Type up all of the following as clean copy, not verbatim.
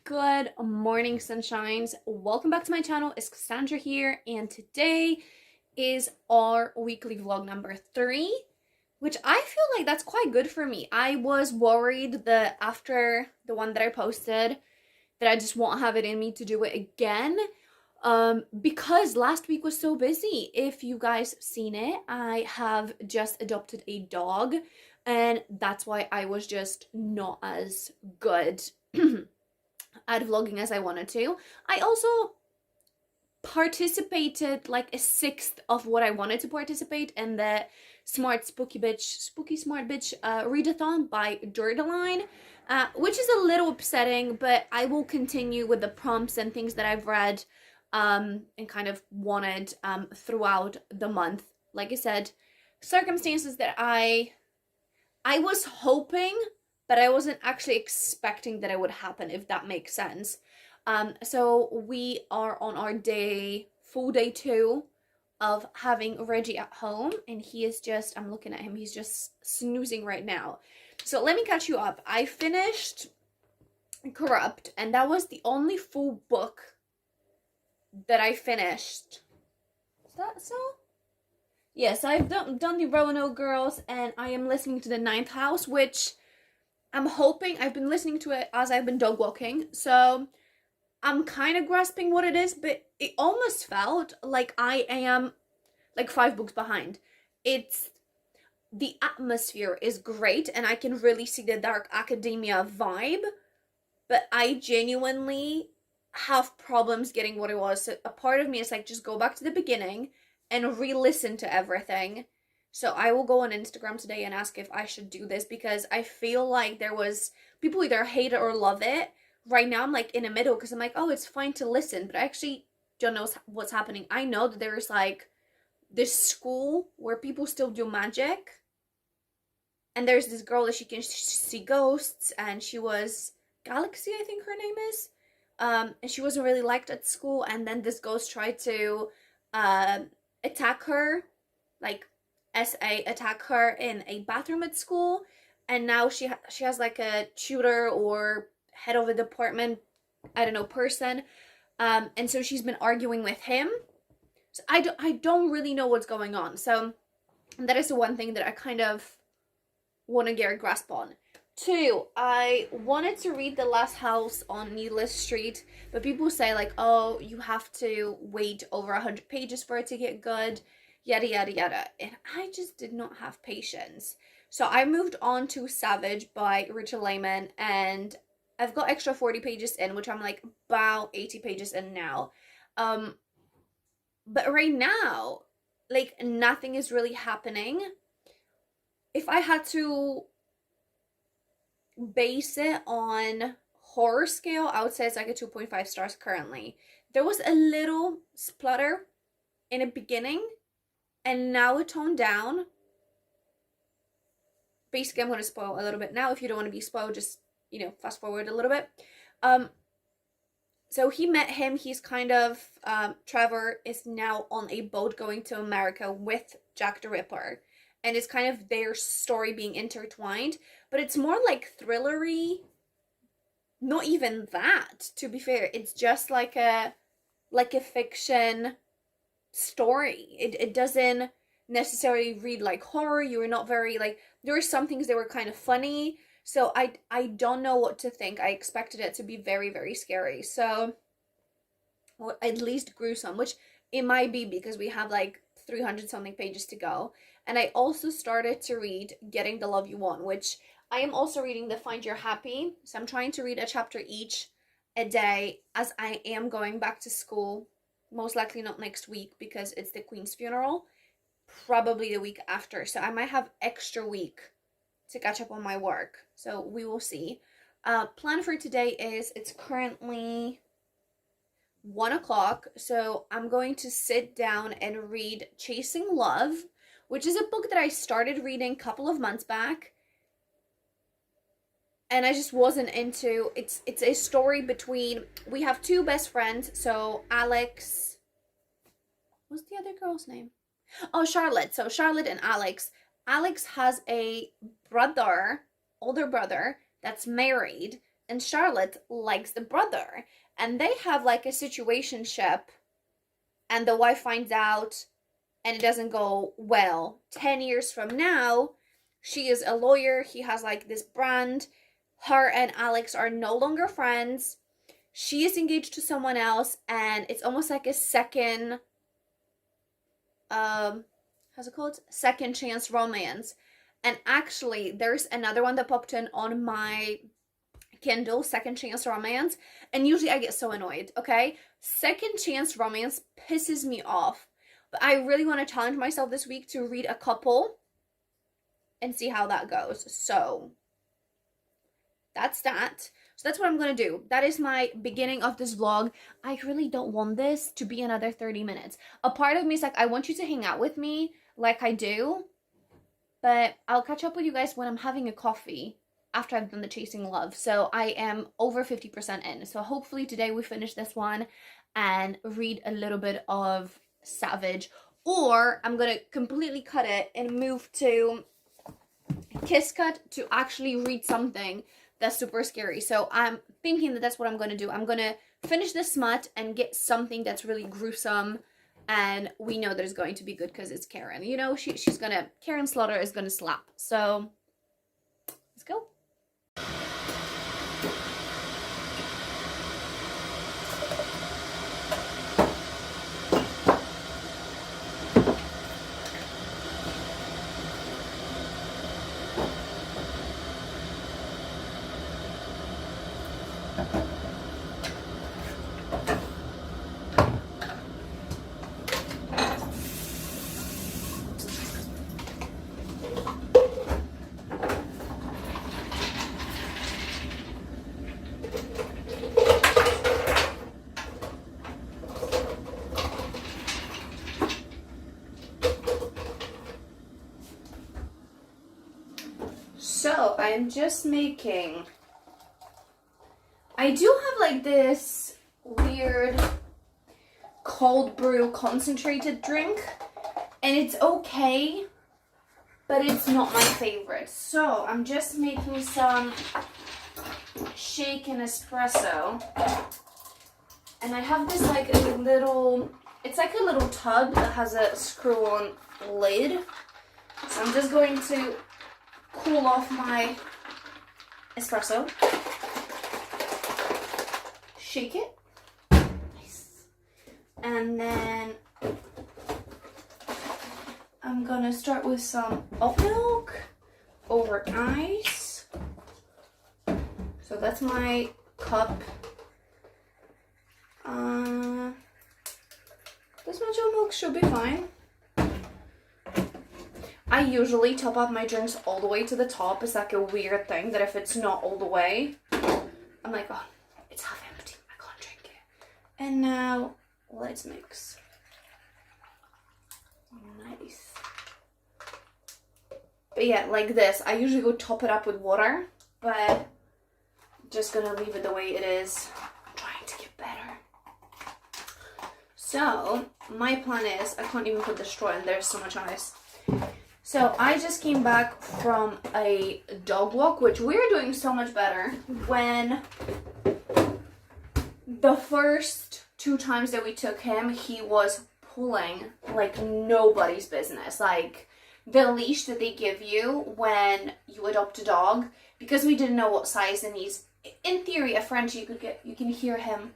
Good morning, sunshines. Welcome back to my channel. It's Cassandra here, and today is our weekly vlog number 3, which I feel like that's quite good for me. I was worried that after the one that I posted that I just won't have it in me to do it again, because last week was so busy. If you guys seen it, I have just adopted a dog, and that's why I was just not as good at vlogging as I wanted to. I also participated like a sixth of what I wanted to participate in the Spooky Smart Bitch readathon by Jordaline, which is a little upsetting, but I will continue with the prompts and things that I've read and kind of wanted throughout the month. Like I said, circumstances that I was hoping, but I wasn't actually expecting that it would happen, if that makes sense. So we are on our full day 2 of having Reggie at home, and he is just, I'm looking at him, he's just snoozing right now. So let me catch you up. I finished Corrupt, and that was the only full book that I finished. Is that so? Yes, I've done the Roanoke Girls, and I am listening to the Ninth House, which I'm hoping, I've been listening to it as I've been dog walking, so I'm kind of grasping what it is, but it almost felt like I am like 5 books behind. The atmosphere is great, and I can really see the dark academia vibe, but I genuinely have problems getting what it was. So a part of me is like, just go back to the beginning and re-listen to everything. So I will go on Instagram today and ask if I should do this, because I feel like there was people either hate it or love it. Right now I'm like in the middle, because I'm like, oh, it's fine to listen, but I actually don't know what's happening. I know that there's like this school where people still do magic, and there's this girl that she can see ghosts, and she was Galaxy, I think her name is, and she wasn't really liked at school, and then this ghost tried to attack her, like attack her in a bathroom at school, and now she has like a tutor or head of a department, I don't know, person, and so she's been arguing with him. So I don't really know what's going on. So that is the one thing that I kind of want to get a grasp on. 2, I wanted to read The Last House on Needless Street, but people say like, oh, you have to wait over 100 pages for it to get good, yada yada yada, and I just did not have patience. So I moved on to Savage by Richard Lehman, and I've got extra 40 pages in, which I'm like about 80 pages in now. But right now, like, nothing is really happening. If I had to base it on horror scale, I would say it's like a 2.5 stars currently. There was a little splutter in the beginning, and now it toned down. Basically, I'm going to spoil a little bit now. If you don't want to be spoiled, just, fast forward a little bit. So he met him. He's kind of, Trevor is now on a boat going to America with Jack the Ripper. And it's kind of their story being intertwined. But it's more like thrillery. Not even that, to be fair. It's just like a fiction story. It doesn't necessarily read like horror. You're not very like, there were some things that were kind of funny, so I don't know what to think. I expected it to be very, very scary, so, or at least gruesome, which it might be because we have like 300 something pages to go. And I also started to read Getting the Love You Want, which I am also reading the Find Your Happy, so I'm trying to read a chapter each a day, as I am going back to school. Most likely not next week because it's the Queen's funeral, probably the week after, so I might have extra week to catch up on my work, so we will see. Plan for today is, it's currently 1 o'clock, so I'm going to sit down and read Chasing Love, which is a book that I started reading a couple of months back, and I just wasn't into. It's a story between, we have 2 best friends, so Alex, what's the other girl's name? Oh, Charlotte. So Charlotte and Alex. Alex has a brother, older brother, that's married, and Charlotte likes the brother, and they have like a situationship, and the wife finds out and it doesn't go well. 10 years from now, she is a lawyer, he has like this brand, her and Alex are no longer friends, she is engaged to someone else, and it's almost like a second, how's it called? Second chance romance. And actually, there's another one that popped in on my Kindle, Second Chance Romance, and usually I get so annoyed, okay? Second Chance Romance pisses me off, but I really want to challenge myself this week to read a couple and see how that goes. So that's that. So that's what I'm going to do. That is my beginning of this vlog. I really don't want this to be another 30 minutes. A part of me is like, I want you to hang out with me like I do, but I'll catch up with you guys when I'm having a coffee after I've done the Chasing Love. So I am over 50% in. So hopefully today we finish this one and read a little bit of Savage, or I'm going to completely cut it and move to Kiss Cut to actually read something that's super scary. So I'm thinking that that's what I'm going to do. I'm going to finish this smut and get something that's really gruesome, and we know that it's going to be good because it's Karen. You know, she's going to, Karen Slaughter is going to slap. So let's go. So I'm just making, I do have like this weird cold brew concentrated drink, and it's okay, but it's not my favorite. So I'm just making some shaken espresso, and I have this like a little, it's like a little tub that has a screw-on lid. So I'm just going to cool off my espresso, shake it, nice, and then I'm gonna start with some oat milk over ice. So that's my cup. This much oat milk should be fine. I usually top up my drinks all the way to the top. It's like a weird thing that if it's not all the way, I'm like, oh, it's half empty, I can't drink it. And now, let's mix. Nice. But yeah, like this. I usually go top it up with water, but just gonna leave it the way it is. I'm trying to get better. So, my plan is, I can't even put the straw in, there's so much ice. So I just came back from a dog walk, which we're doing so much better. When the first 2 times that we took him, he was pulling like nobody's business. Like the leash that they give you when you adopt a dog, because we didn't know what size, and he's, in theory, a Frenchie, you can hear him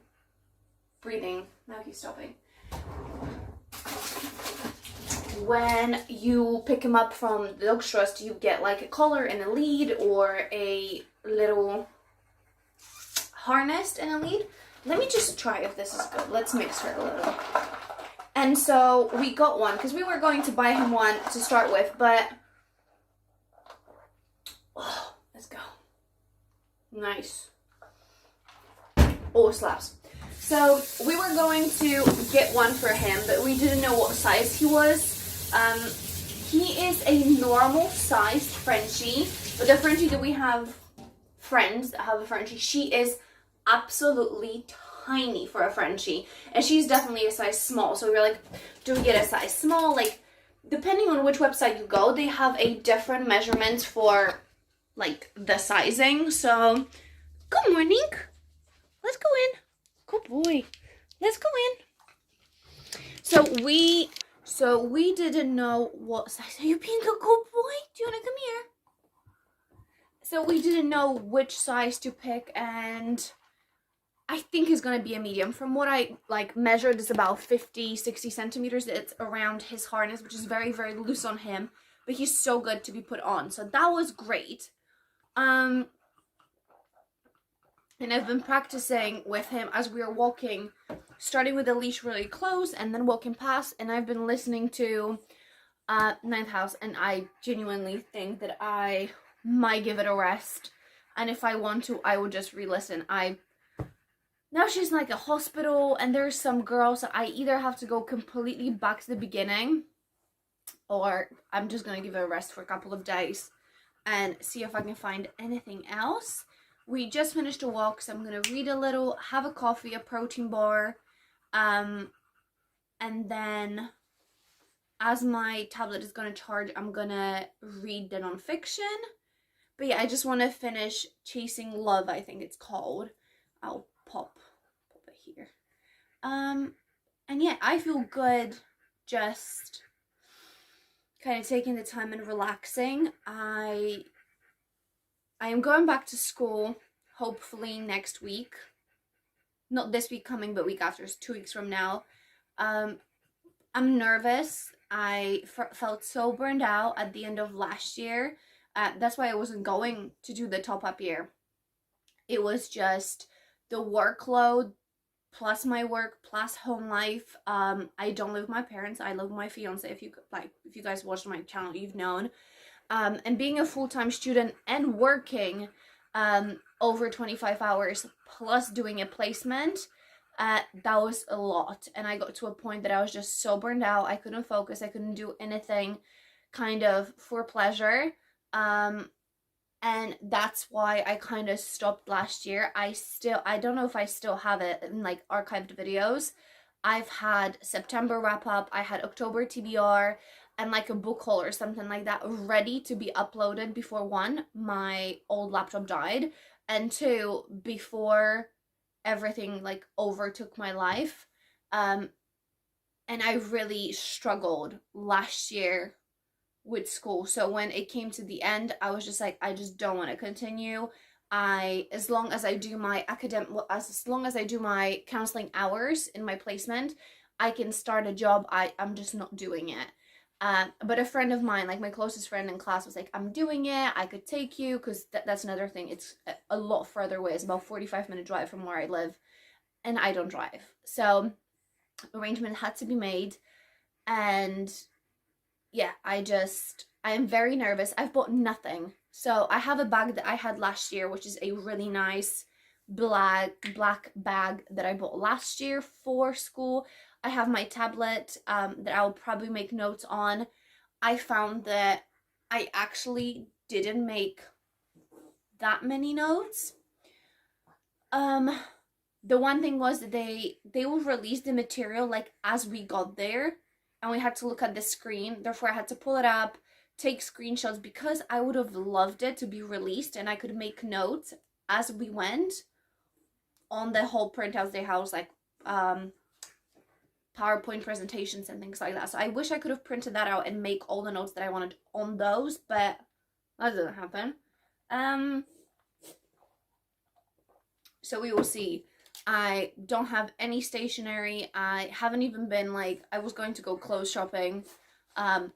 breathing. Now he's stopping. When you pick him up from the dog's trust, you get like a collar and a lead, or a little harness and a lead. Let me just try if this is good. Let's mix her a little. And so we got one because we were going to buy him one to start with, but oh, let's go. Nice. Oh, it slaps. So we were going to get one for him, but we didn't know what size he was. He is a normal sized Frenchie, but the Frenchie that we have, friends that have a Frenchie, she is absolutely tiny for a Frenchie, and she's definitely a size small. So we were like, do we get a size small? Like, depending on which website you go, they have a different measurement for like the sizing. So Good morning. Let's go in. Good boy. Let's go in. So we didn't know what size. Are you being a good boy? Do you want to come here? So we didn't know which size to pick, and I think it's gonna be a medium. From what I measured, it's about 50-60 centimeters. It's around his harness, which is very, very loose on him, but he's so good to be put on. So that was great. And I've been practicing with him as we are walking, starting with the leash really close and then walking past, and I've been listening to Ninth House, and I genuinely think that I might give it a rest, and if I want to, I will just re-listen. Now she's in like a hospital, and there's some girls that I either have to go completely back to the beginning, or I'm just gonna give it a rest for a couple of days and see if I can find anything else. We just finished a walk, so I'm gonna read a little, have a coffee, a protein bar, and then as my tablet is gonna charge, I'm gonna read the nonfiction. But yeah, I just want to finish Chasing Love, I think it's called. I'll pop it here. And yeah, I feel good just kind of taking the time and relaxing. I am going back to school hopefully next week. Not this week coming, but week after. It's 2 weeks from now. I'm nervous. I felt so burned out at the end of last year. That's why I wasn't going to do the top-up year. It was just the workload plus my work plus home life. I don't live with my parents. I live with my fiance. If you guys watched my channel, you've known. And being a full-time student and working over 25 hours plus doing a placement, that was a lot. And I got to a point that I was just so burned out. I couldn't focus. I couldn't do anything kind of for pleasure. And that's why I kind of stopped last year. I don't know if I still have it in like archived videos. I've had September wrap up, I had October TBR, and like a book haul or something like that ready to be uploaded before one, my old laptop died, and two, before everything like overtook my life. And I really struggled last year with school. So when it came to the end, I was just like, I just don't want to continue. As long as I do my counseling hours in my placement, I can start a job. I'm just not doing it. But a friend of mine, like my closest friend in class, was like, I'm doing it, I could take you, because that's another thing. It's a lot further away. It's about 45-minute drive from where I live, and I don't drive. So arrangement had to be made, and yeah, I am very nervous. I've bought nothing. So I have a bag that I had last year, which is a really nice black bag that I bought last year for school. I have my tablet that I'll probably make notes on. I found that I actually didn't make that many notes. The one thing was that they will release the material like as we got there, and we had to look at the screen. Therefore, I had to pull it up, take screenshots, because I would have loved it to be released and I could make notes as we went on the whole printouts they have, like PowerPoint presentations and things like that. So I wish I could have printed that out and make all the notes that I wanted on those, but that didn't happen. So we will see. I don't have any stationery. I haven't even been like, I was going to go clothes shopping. But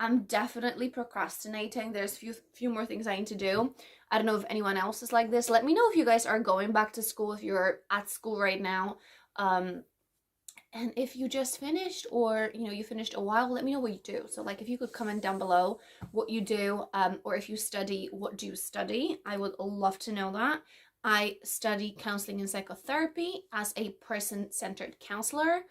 I'm definitely procrastinating. There's few more things I need to do. I don't know if anyone else is like this. Let me know if you guys are going back to school, if you're at school right now. And if you just finished, or you finished a while, let me know what you do. So like if you could comment down below what you do, or if you study, what do you study? I would love to know that. I study counseling and psychotherapy as a person-centered counselor.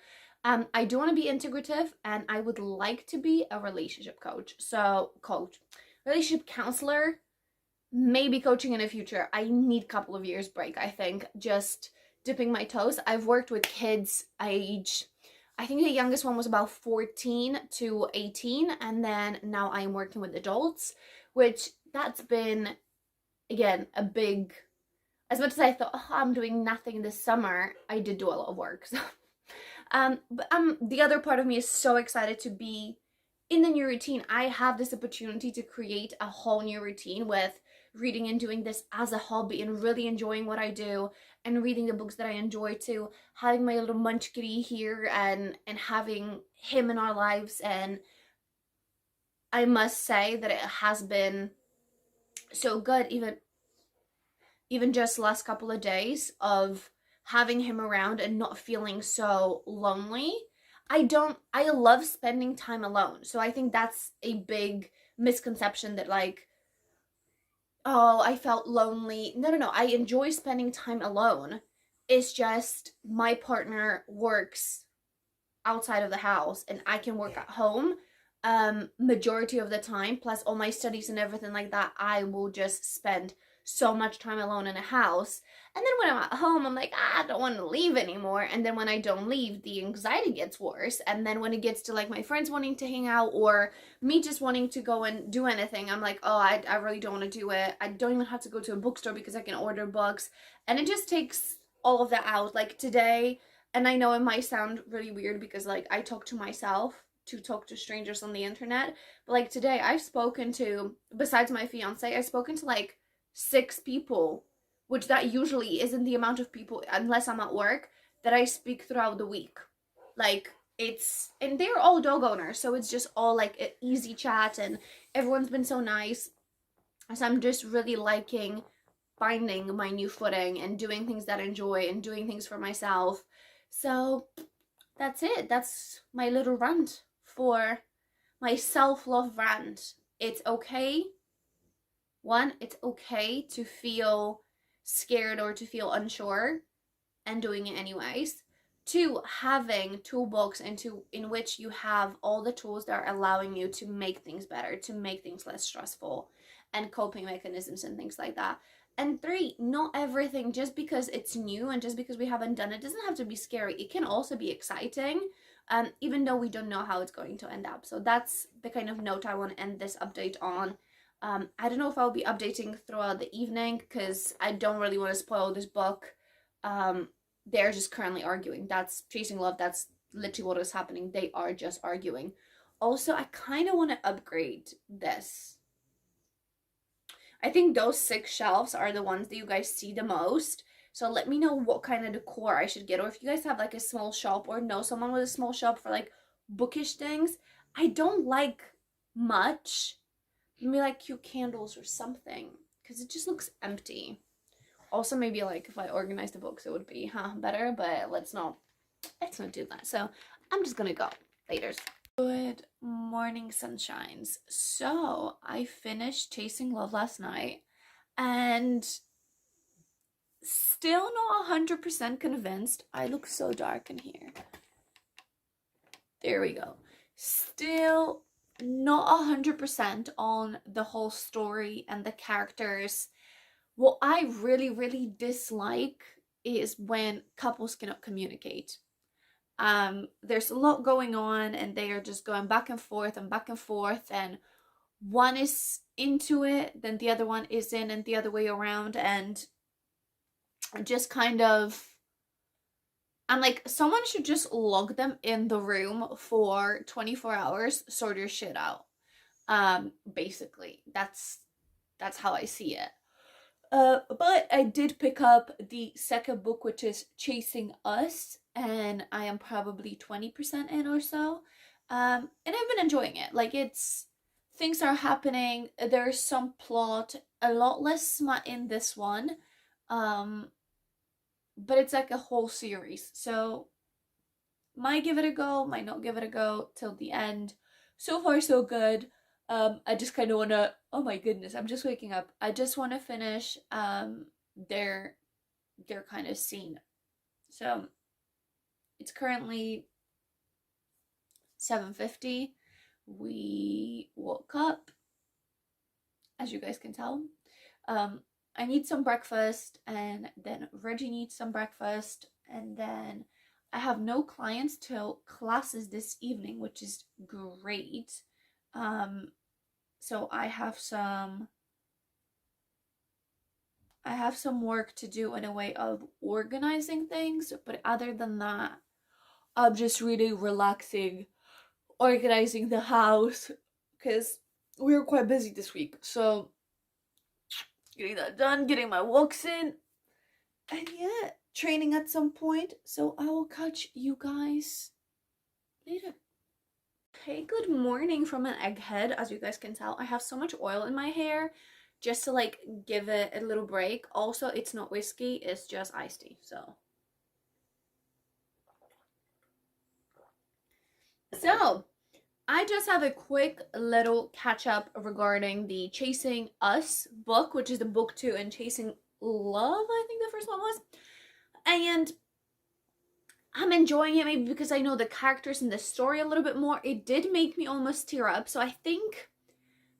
I do want to be integrative, and I would like to be a relationship coach. So relationship counselor, maybe coaching in the future. I need a couple of years break, I think, just dipping my toes. I've worked with kids age, I think the youngest one was about 14 to 18, and then now I'm working with adults, which that's been again, a big, as much as I thought, oh, I'm doing nothing this summer, I did do a lot of work. So but the other part of me is so excited to be in the new routine. I have this opportunity to create a whole new routine with reading and doing this as a hobby and really enjoying what I do and reading the books that I enjoy, to having my little munchkitty here and having him in our lives. And I must say that it has been so good, even just last couple of days of having him around and not feeling so lonely. I love spending time alone. So I think that's a big misconception, that like, oh, I felt lonely. No, no, no. I enjoy spending time alone. It's just my partner works outside of the house and I can work at home majority of the time, plus all my studies and everything like that. I will just spend so much time alone in a house, and then when I'm at home, I'm like, I don't want to leave anymore. And then when I don't leave, the anxiety gets worse. And then when it gets to like my friends wanting to hang out or me just wanting to go and do anything, I'm like, oh, I really don't want to do it. I don't even have to go to a bookstore because I can order books, and it just takes all of that out. Like today, and I know it might sound really weird because like I talk to myself to talk to strangers on the internet, but like today I've spoken to, besides my fiance, I've spoken to like 6 people, which that usually isn't the amount of people, unless I'm at work, that I speak throughout the week. Like it's, and they're all dog owners, so it's just all like an easy chat and everyone's been so nice. So I'm just really liking finding my new footing and doing things that I enjoy and doing things for myself. So that's it. That's my little rant for my self-love rant. It's okay. One, it's okay to feel scared or to feel unsure and doing it anyways. Two, having toolbox in which you have all the tools that are allowing you to make things better, to make things less stressful, and coping mechanisms and things like that. And three, not everything, just because it's new and just because we haven't done it, doesn't have to be scary. It can also be exciting, even though we don't know how it's going to end up. So that's the kind of note I want to end this update on. I don't know if I'll be updating throughout the evening because I don't really want to spoil this book. They're just currently arguing. That's Chasing Love. That's literally what is happening. They are just arguing. Also, I kind of want to upgrade this. I think those 6 shelves are the ones that you guys see the most. So let me know what kind of decor I should get, or if you guys have like a small shop or know someone with a small shop for like bookish things. I don't like much. Maybe like cute candles or something, because it just looks empty. Also, maybe like if I organized the books, it would be better, but let's not do that. So I'm just gonna go. Laters. Good morning, sunshines. So I finished Chasing Love last night and still not 100% convinced. I look so dark in here. There we go. Still not 100% on the whole story and the characters. What I really, really dislike is when couples cannot communicate. There's a lot going on and they are just going back and forth and one is into it, then the other one isn't, and the other way around, and just kind of, I'm like, someone should just lock them in the room for 24 hours, sort your shit out. Basically, that's how I see it. But I did pick up the second book, which is Chasing Us, and I am probably 20% in or so. And I've been enjoying it. Like, things are happening, there's some plot, a lot less smut in this one. But it's like a whole series, so might give it a go, might not give it a go till the end. So far so good. I just kind of want to, oh my goodness, I'm just waking up. I just want to finish their kind of scene. So it's currently 7:50. We woke up, as you guys can tell. I need some breakfast, and then Reggie needs some breakfast, and then I have no clients till classes this evening, which is great. So I have some I have some work to do in a way of organizing things, but other than that, I'm just really relaxing, organizing the house, because we were quite busy this week. So getting that done, getting my walks in, and yeah, training at some point. So I will catch you guys later. Hey, good morning from an egghead. As you guys can tell, I have so much oil in my hair just to like give it a little break. Also, it's not whiskey, it's just iced tea. So I just have a quick little catch up regarding the Chasing Us book, which is the book 2 in Chasing Love, I think the first one was. And I'm enjoying it, maybe because I know the characters and the story a little bit more. It did make me almost tear up. So I think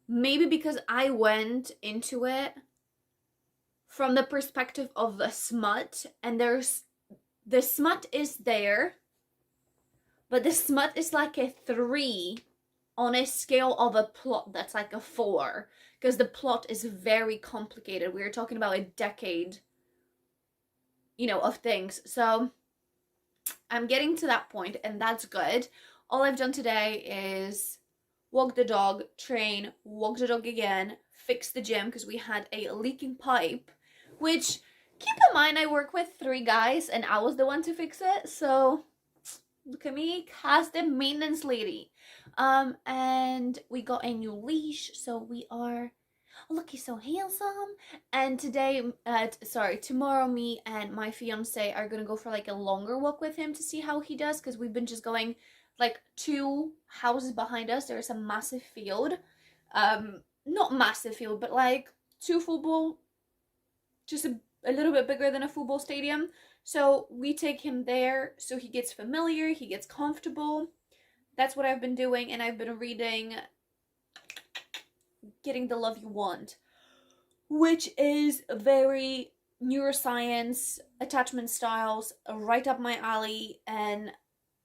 maybe because I went into it from the perspective of the smut, and the smut is there, but the smut is like a 3 on a scale of a plot that's like a 4, because the plot is very complicated. We're talking about a decade, of things. So I'm getting to that point, and that's good. All I've done today is walk the dog, train, walk the dog again, fix the gym because we had a leaking pipe, which, keep in mind, I work with 3 guys and I was the one to fix it. So look at me, cast the maintenance lady. And we got a new leash, so we are, look, he's so handsome. And tomorrow me and my fiance are gonna go for like a longer walk with him to see how he does, because we've been just going like 2 houses behind us. There's a massive field, not massive field, but like 2 football, just a little bit bigger than a football stadium. So we take him there so he gets familiar, he gets comfortable. That's what I've been doing, and I've been reading Getting the Love You Want, which is very neuroscience, attachment styles, right up my alley. And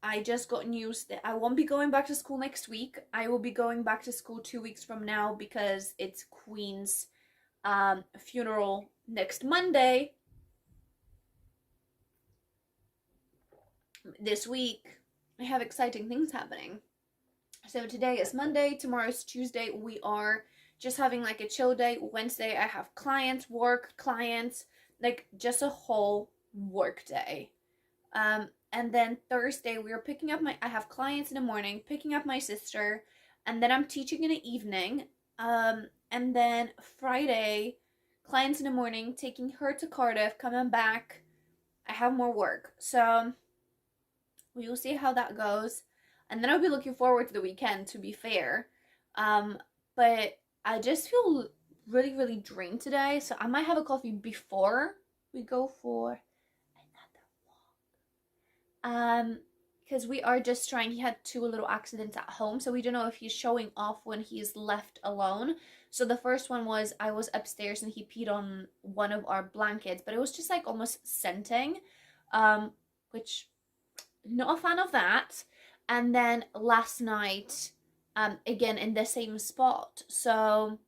I just got news that I won't be going back to school next week. I will be going back to school 2 weeks from now because it's Queen's funeral next Monday. This week, I have exciting things happening. So today is Monday, tomorrow is Tuesday. We are just having like a chill day. Wednesday, I have clients, like just a whole work day. And then Thursday, I have clients in the morning, picking up my sister, and then I'm teaching in the evening. And then Friday, clients in the morning, taking her to Cardiff, coming back. I have more work. So we will see how that goes. And then I'll be looking forward to the weekend, to be fair. But I just feel really, really drained today. So I might have a coffee before we go for another walk. Because we are just trying, he had 2 little accidents at home. So we don't know if he's showing off when he's left alone. So the first one was, I was upstairs and he peed on one of our blankets. But it was just like almost scenting. Which, not a fan of that. And then last night, again in the same spot. So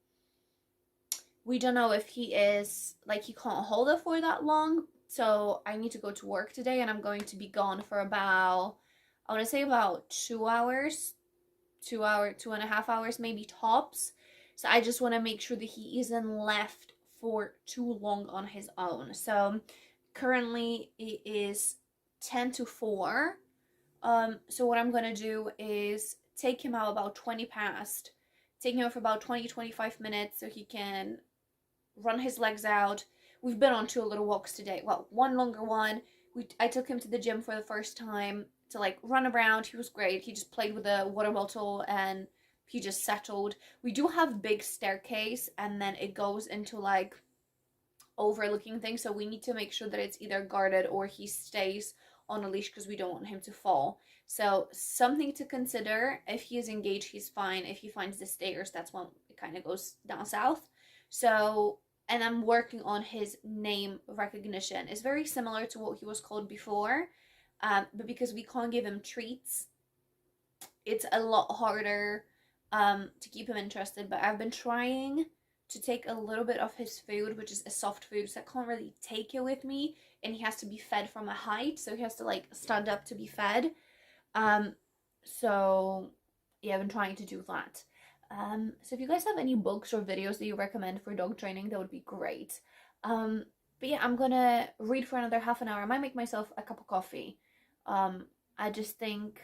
we don't know if he is, like, he can't hold it for that long. So I need to go to work today, and I'm going to be gone for about, I want to say about 2 hours, 2.5 hours, maybe tops. So I just want to make sure that he isn't left for too long on his own. So currently it is 10 to 4. So what I'm going to do is take him out about 20 past, take him out for about 20-25 minutes so he can run his legs out. We've been on 2 little walks today. Well, one longer one. I took him to the gym for the first time to like run around. He was great. He just played with a water bottle and he just settled. We do have big staircase, and then it goes into like overlooking things. So we need to make sure that it's either guarded or he stays on a leash because we don't want him to fall. So something to consider. If he is engaged, he's fine. If he finds the stairs, that's when it kind of goes down south. So, and I'm working on his name recognition. It's very similar to what he was called before, but because we can't give him treats, it's a lot harder to keep him interested. But I've been trying to take a little bit of his food, which is a soft food, so I can't really take it with me, and he has to be fed from a height, so he has to like stand up to be fed. So yeah, I've been trying to do that. So if you guys have any books or videos that you recommend for dog training, that would be great. But yeah, I'm gonna read for another half an hour. I might make myself a cup of coffee. I just think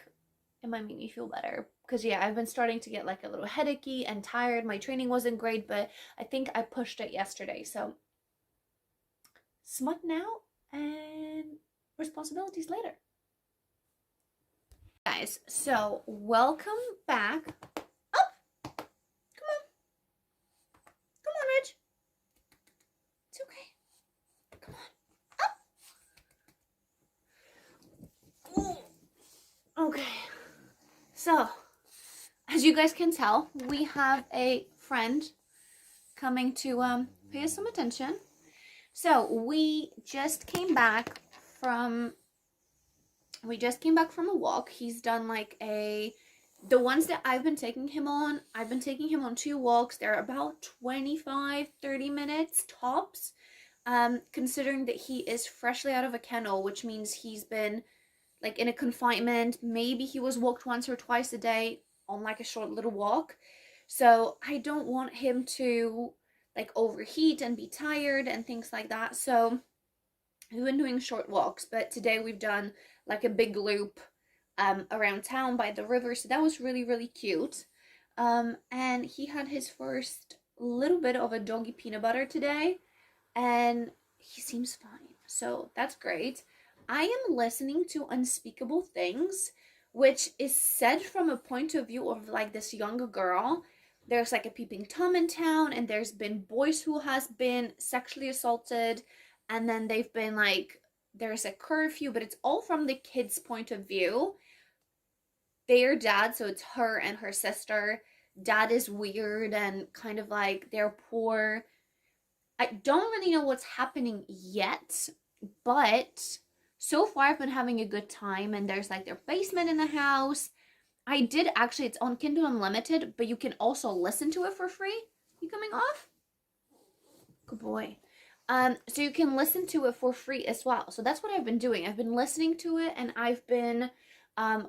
it might make me feel better. Because yeah, I've been starting to get like a little headachy and tired. My training wasn't great, but I think I pushed it yesterday. So smut now and responsibilities later. Guys, so welcome back. Up! Come on. Come on, Reg. It's okay. Come on. Up! Ooh. Okay. So, as you guys can tell, we have a friend coming to pay us some attention. So, we just came back from a walk. He's done like the ones that I've been taking him on 2 walks. They're about 25-30 minutes tops, considering that he is freshly out of a kennel, which means he's been like in a confinement. Maybe he was walked once or twice a day on like a short little walk. So I don't want him to like overheat and be tired and things like that. So we've been doing short walks, but today we've done like a big loop around town by the river, so that was really, really cute. And he had his first little bit of a doggy peanut butter today, and he seems fine, so that's great. I am listening to Unspeakable Things, which is said from a point of view of like this younger girl. There's like a peeping Tom in town, and there's been boys who has been sexually assaulted, and then they've been like, there's a curfew, but it's all from the kid's point of view. Their dad, so it's her and her sister. Dad is weird and kind of like they're poor. I don't really know what's happening yet, but so far I've been having a good time, and there's like their basement in the house. I did actually, it's on Kindle Unlimited, but you can also listen to it for free. You coming off? Good boy. So you can listen to it for free as well. So that's what I've been doing. I've been listening to it, and I've been,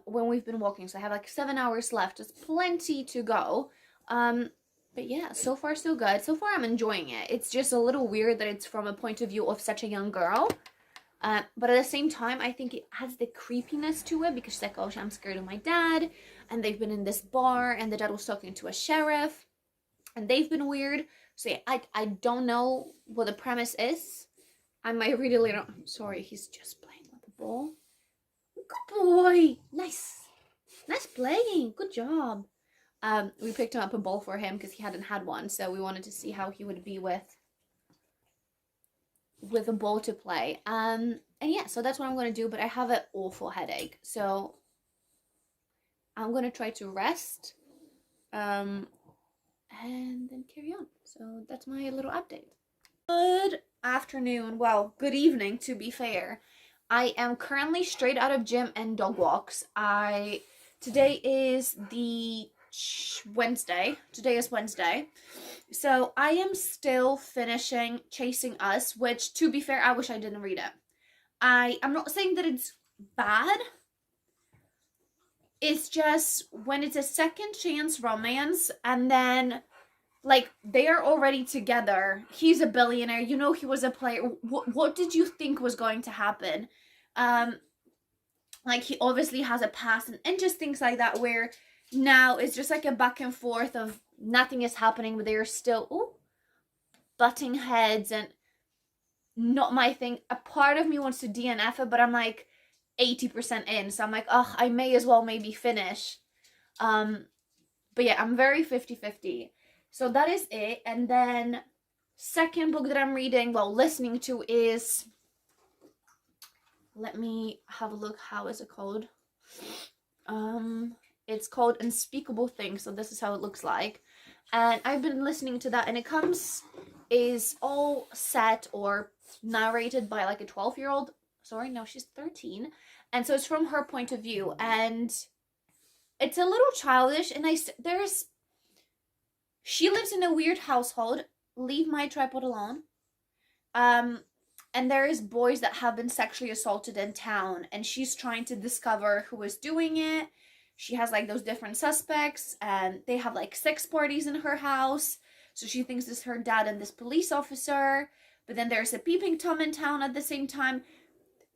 when we've been walking, so I have like 7 hours left. It's plenty to go. But yeah, so far so good. So far I'm enjoying it. It's just a little weird that it's from a point of view of such a young girl. But at the same time, I think it adds the creepiness to it, because she's like, oh, I'm scared of my dad. And they've been in this bar, and the dad was talking to a sheriff, and they've been weird. So yeah, I don't know what the premise is. I might read it later on. Sorry, he's just playing with the ball. Good boy. Nice. Nice playing. Good job. We picked up a ball for him because he hadn't had one. So we wanted to see how he would be with a ball to play. And yeah, so that's what I'm going to do. But I have an awful headache. So I'm going to try to rest. And then carry on. So that's my little update. Good afternoon. Well, good evening, to be fair. I am currently straight out of gym and dog walks. Today is the Wednesday. Today is Wednesday. So I am still finishing Chasing Us, which, to be fair, I wish I didn't read it. I'm not saying that it's bad. It's just when it's a second chance romance, and then like they are already together. He's a billionaire. You know, he was a player. What did you think was going to happen? Like he obviously has a past, and just things like that, where now it's just like a back and forth of nothing is happening, but they're still butting heads, and not my thing. A part of me wants to DNF it, but I'm like 80% in, so I'm like, oh, I may as well maybe finish. But yeah, I'm very 50-50. So that is it. And then second book that I'm reading, well, listening to, is, let me have a look. How is it called? It's called Unspeakable Things. So this is how it looks like. And I've been listening to that, and it is all set or narrated by like a 12-year-old. Sorry, no, she's 13. And so it's from her point of view, and it's a little childish, and she lives in a weird household. leave my tripod alone. And there is boys that have been sexually assaulted in town, and she's trying to discover who is doing it. She has like those different suspects, and they have like sex parties in her house. So she thinks it's her dad and this police officer. But then there's a peeping Tom in town at the same time.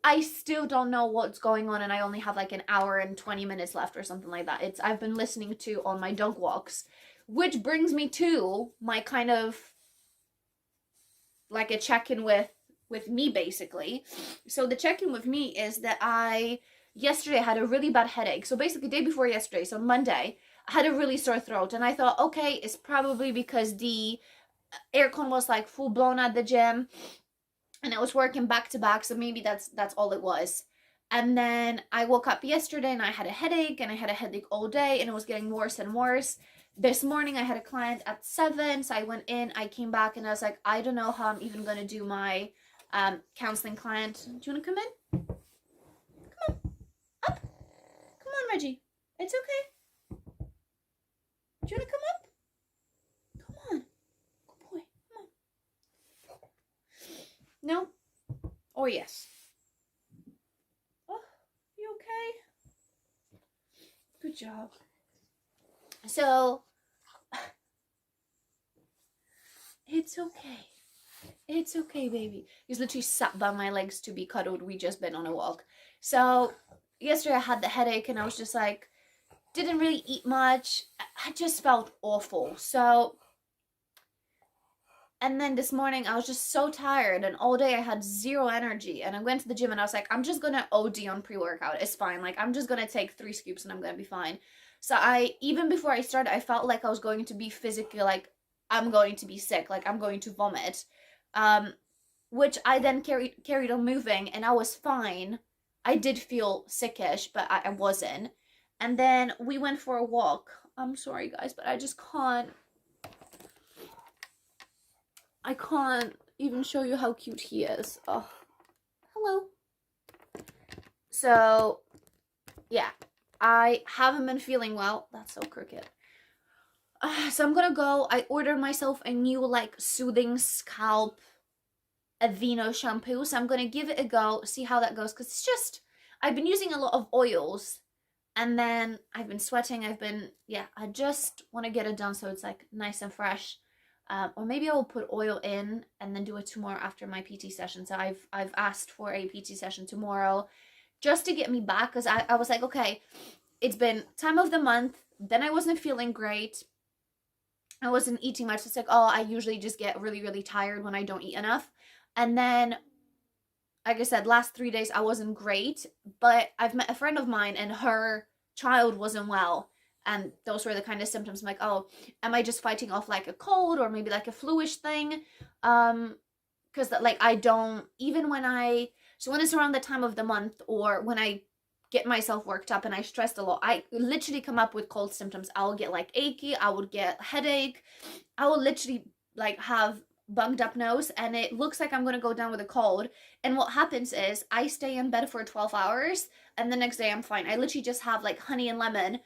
I still don't know what's going on, and I only have like an hour and 20 minutes left or something like that. I've been listening to on my dog walks, which brings me to my kind of like a check-in with me, basically. So the check-in with me is that yesterday I had a really bad headache. So basically day before yesterday, so Monday, I had a really sore throat, and I thought, okay, it's probably because the aircon was like full blown at the gym and I was working back to back, so maybe that's all it was. And then I woke up yesterday and I had a headache, and I had a headache all day, and it was getting worse and worse. This morning I had a client at 7, so I went in, I came back, and I was like, I don't know how I'm even going to do my counseling client. Do you want to come in? Come on. Up. Come on, Reggie. It's okay. Do you want to come up? Come on. Good boy. Come on. No? Or yes? Oh, you okay? Good job. So, it's okay. It's okay, baby. He's literally sat by my legs to be cuddled. We just been on a walk. So, yesterday I had the headache, and I was just like, didn't really eat much. I just felt awful. So, and then this morning I was just so tired, and all day I had zero energy, and I went to the gym and I was like, I'm just gonna OD on pre-workout. It's fine. Like, I'm just gonna take 3 scoops and I'm gonna be fine. So even before I started, I felt like I was going to be physically, like, I'm going to be sick, like I'm going to vomit. Which I then carried on moving, and I was fine. I did feel sickish, but I wasn't. And then we went for a walk. I'm sorry, guys, but I just can't. I can't even show you how cute he is. Oh, hello. So, yeah, I haven't been feeling well. That's so crooked. So I'm gonna go. I ordered myself a new, like, soothing scalp Aveeno shampoo. So I'm gonna give it a go, see how that goes. Because it's just, I've been using a lot of oils, and then I've been sweating. I just want to get it done so it's like nice and fresh. Or maybe I will put oil in and then do it tomorrow after my PT session. So I've asked for a PT session tomorrow just to get me back, because I was like, okay, it's been time of the month, then I wasn't feeling great, I wasn't eating much. It's like, oh, I usually just get really, really tired when I don't eat enough. And then, like I said, last 3 days I wasn't great, but I've met a friend of mine and her child wasn't well. And those were the kind of symptoms. I'm like, oh, am I just fighting off like a cold or maybe like a flu-ish thing? Because like I don't, even when it's around the time of the month or when I get myself worked up and I stressed a lot, I literally come up with cold symptoms. I will get like achy, I would get headache, I will literally like have bunged up nose, and it looks like I'm gonna go down with a cold. And what happens is I stay in bed for 12 hours and the next day I'm fine. I literally just have like honey and lemon,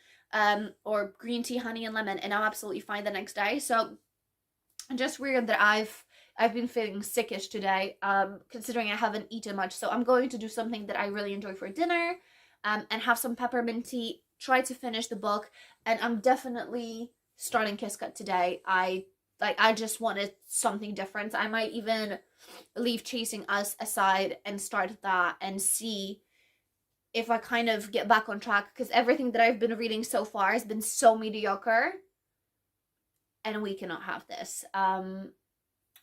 or green tea, honey and lemon, and I'm absolutely fine the next day. So just weird that I've been feeling sickish today, considering I haven't eaten much. So I'm going to do something that I really enjoy for dinner, and have some peppermint tea, try to finish the book, and I'm definitely starting Kiss Cut today. I just wanted something different. I might even leave Chasing Us aside and start that and see if I kind of get back on track, because everything that I've been reading so far has been so mediocre, and we cannot have this.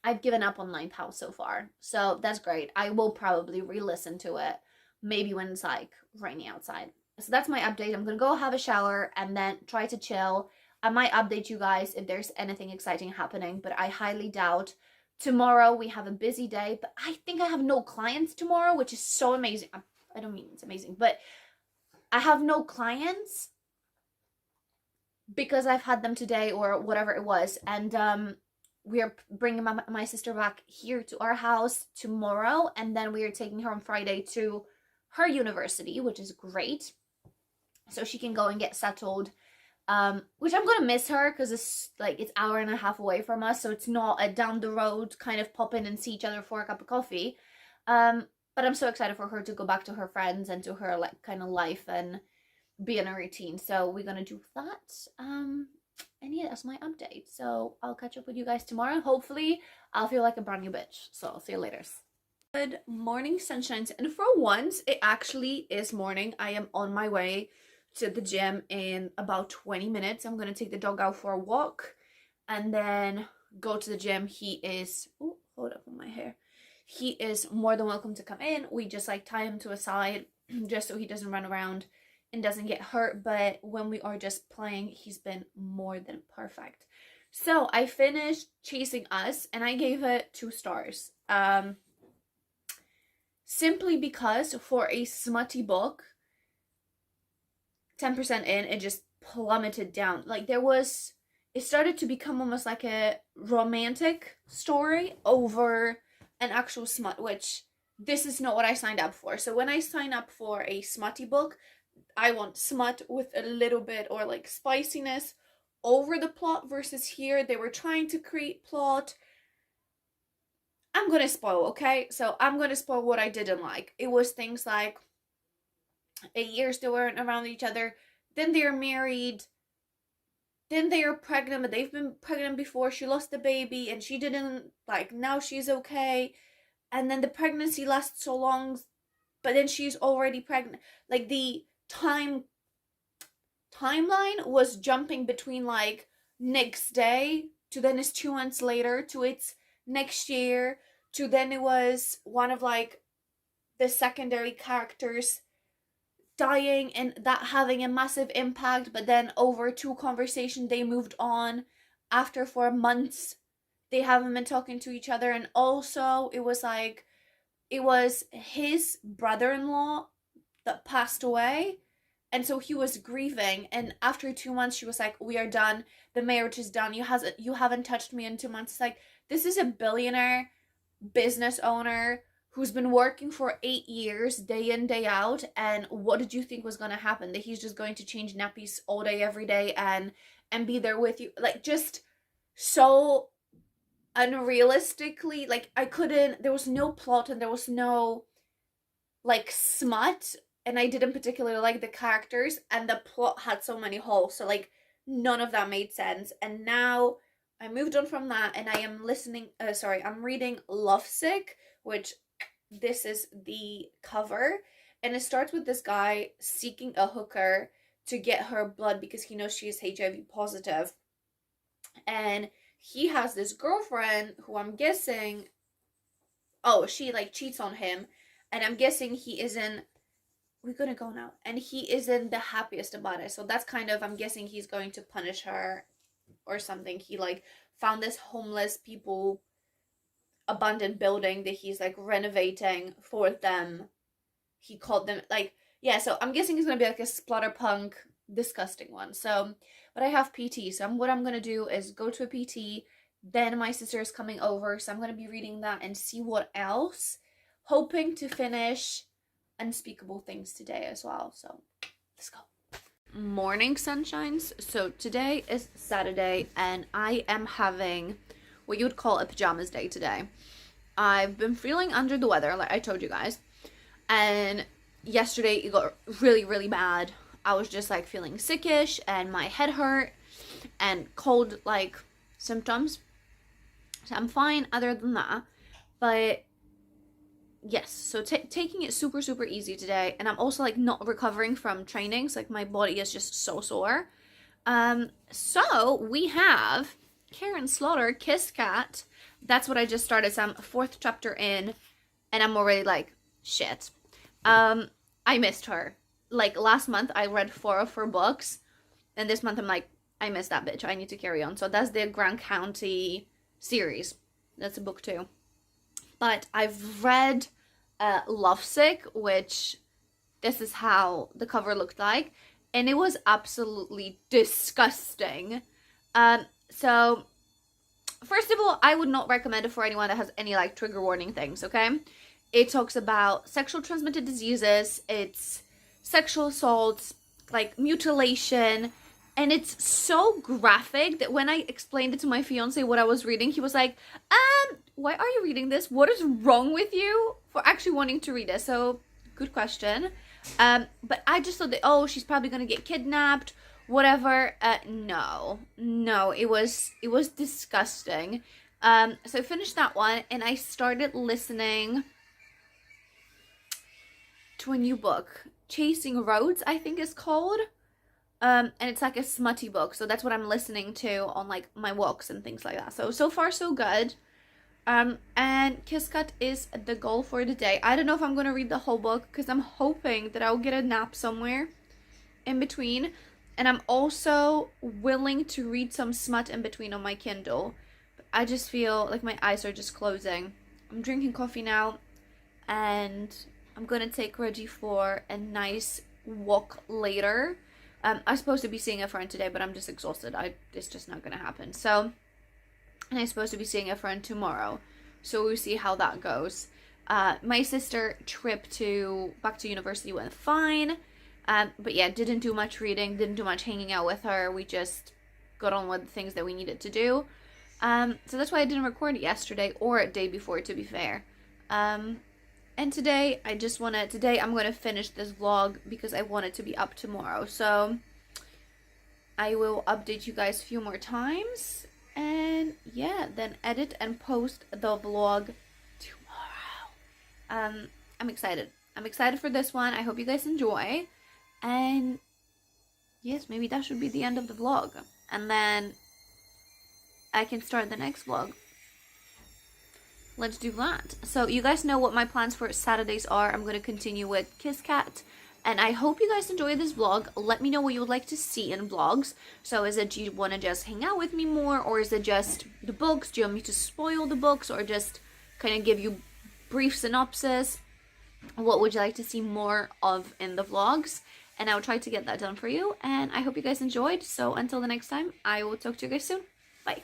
I've given up on Ninth House so far, so that's great. I will probably re-listen to it, maybe when it's like raining outside. So that's my update. I'm gonna go have a shower and then try to chill. I might update you guys if there's anything exciting happening, but I highly doubt. Tomorrow we have a busy day, but I think I have no clients tomorrow, which is so amazing. I don't mean it's amazing, but I have no clients because I've had them today or whatever it was. And we're bringing my sister back here to our house tomorrow, and then we are taking her on Friday to her university, which is great. So she can go and get settled. which I'm gonna miss her because it's like it's hour and a half away from us, so it's not a down the road kind of pop in and see each other for a cup of coffee. But I'm so excited for her to go back to her friends and to her like kind of life and be in a routine. So we're gonna do that. And yeah, that's my update. So I'll catch up with you guys tomorrow. Hopefully I'll feel like a brand new bitch. So I'll see you later. Good morning, sunshines. And for once, it actually is morning. I am on my way to the gym in about 20 minutes. I'm gonna take the dog out for a walk and then go to the gym. He is, oh, hold up on my hair. He is more than welcome to come in. We just like tie him to a side just so he doesn't run around and doesn't get hurt. But when we are just playing, he's been more than perfect. So I finished Chasing Us and I gave it 2 stars. Simply because for a smutty book, 10% in, it just plummeted down. Like it started to become almost like a romantic story over an actual smut, which this is not what I signed up for. So when I sign up for a smutty book, I want smut with a little bit or like spiciness over the plot, versus here they were trying to create plot. I'm gonna spoil, okay? So I'm gonna spoil what I didn't like. It was things like 8 years they weren't around each other, then they're married, then they are pregnant, but they've been pregnant before, she lost the baby and she didn't, like, now she's okay, and then the pregnancy lasts so long, but then she's already pregnant. Like the timeline was jumping between like next day to then it's 2 months later to it's next year to then it was one of like the secondary characters dying and that having a massive impact, but then over 2 conversations they moved on after for months they haven't been talking to each other. And also it was like it was his brother-in-law that passed away, and so he was grieving, and after 2 months she was like, we are done, the marriage is done, you haven't touched me in 2 months. It's like, this is a billionaire business owner who's been working for 8 years day in day out, and what did you think was going to happen? That he's just going to change nappies all day every day and be there with you? Like, just so unrealistically, like, there was no plot and there was no like smut, and I didn't particularly like the characters, and the plot had so many holes, so like none of that made sense. And now I moved on from that and I am I'm reading Lovesick, which this is the cover, and it starts with this guy seeking a hooker to get her blood because he knows she is HIV positive, and he has this girlfriend who I'm guessing, she like cheats on him, and I'm guessing he isn't, we're gonna go now, and he isn't the happiest about it. So that's kind of, I'm guessing he's going to punish her or something. He like found this homeless people abandoned building that he's like renovating for them. He called them like, yeah, so I'm guessing it's gonna be like a splatterpunk disgusting one. So, but I have PT, so what I'm gonna do is go to a PT, then my sister is coming over, so I'm gonna be reading that and see what else, hoping to finish Unspeakable Things today as well. So let's go. Morning, sunshines. So today is Saturday and I am having what you would call a pajamas day today. I've been feeling under the weather, like I told you guys, and yesterday it got really, really bad. I was just like feeling sickish and my head hurt and cold like symptoms. So I'm fine other than that, but yes, so taking it super, super easy today. And I'm also like not recovering from trainings, like my body is just so sore. So we have Karen Slaughter, Kiss Cat. That's what I just started. So I'm 4th chapter in and I'm already like, shit. I missed her. Like last month I read 4 of her books, and this month I'm like, I missed that bitch, I need to carry on. So that's the Grand County series. That's a book too. But I've read Lovesick, which this is how the cover looked like, and it was absolutely disgusting. So first of all, I would not recommend it for anyone that has any like trigger warning things, okay? It talks about sexual transmitted diseases, it's sexual assaults, like mutilation, And it's so graphic that when I explained it to my fiance what I was reading, he was like, why are you reading this? What is wrong with you for actually wanting to read it? So, good question. But I just thought that, oh, she's probably gonna get kidnapped, whatever. No, it was disgusting. So I finished that one, and I started listening to a new book, Chasing Roads, I think it's called. And it's like a smutty book, so that's what I'm listening to on like my walks and things like that. So far so good. And Kiss Cut is the goal for the day. I don't know if I'm gonna read the whole book because I'm hoping that I'll get a nap somewhere in between, and I'm also willing to read some smut in between on my Kindle. But I just feel like my eyes are just closing. I'm drinking coffee now, and I'm gonna take Reggie for a nice walk later. I'm supposed to be seeing a friend today, but I'm just exhausted. It's just not gonna happen. So, and I'm supposed to be seeing a friend tomorrow. So we'll see how that goes. My sister trip back to university went fine. But yeah, didn't do much reading, didn't do much hanging out with her. We just got on with the things that we needed to do. So that's why I didn't record it yesterday or a day before, to be fair. And today, today I'm going to finish this vlog because I want it to be up tomorrow. So, I will update you guys a few more times. And, yeah, then edit and post the vlog tomorrow. I'm excited. I'm excited for this one. I hope you guys enjoy. And, yes, maybe that should be the end of the vlog. And then, I can start the next vlog. Let's do that. So you guys know what my plans for Saturdays are. I'm going to continue with Kiss Cat. And I hope you guys enjoyed this vlog. Let me know what you would like to see in vlogs. So is it, do you want to just hang out with me more? Or is it just the books? Do you want me to spoil the books? Or just kind of give you brief synopsis? What would you like to see more of in the vlogs? And I'll try to get that done for you. And I hope you guys enjoyed. So until the next time, I will talk to you guys soon. Bye.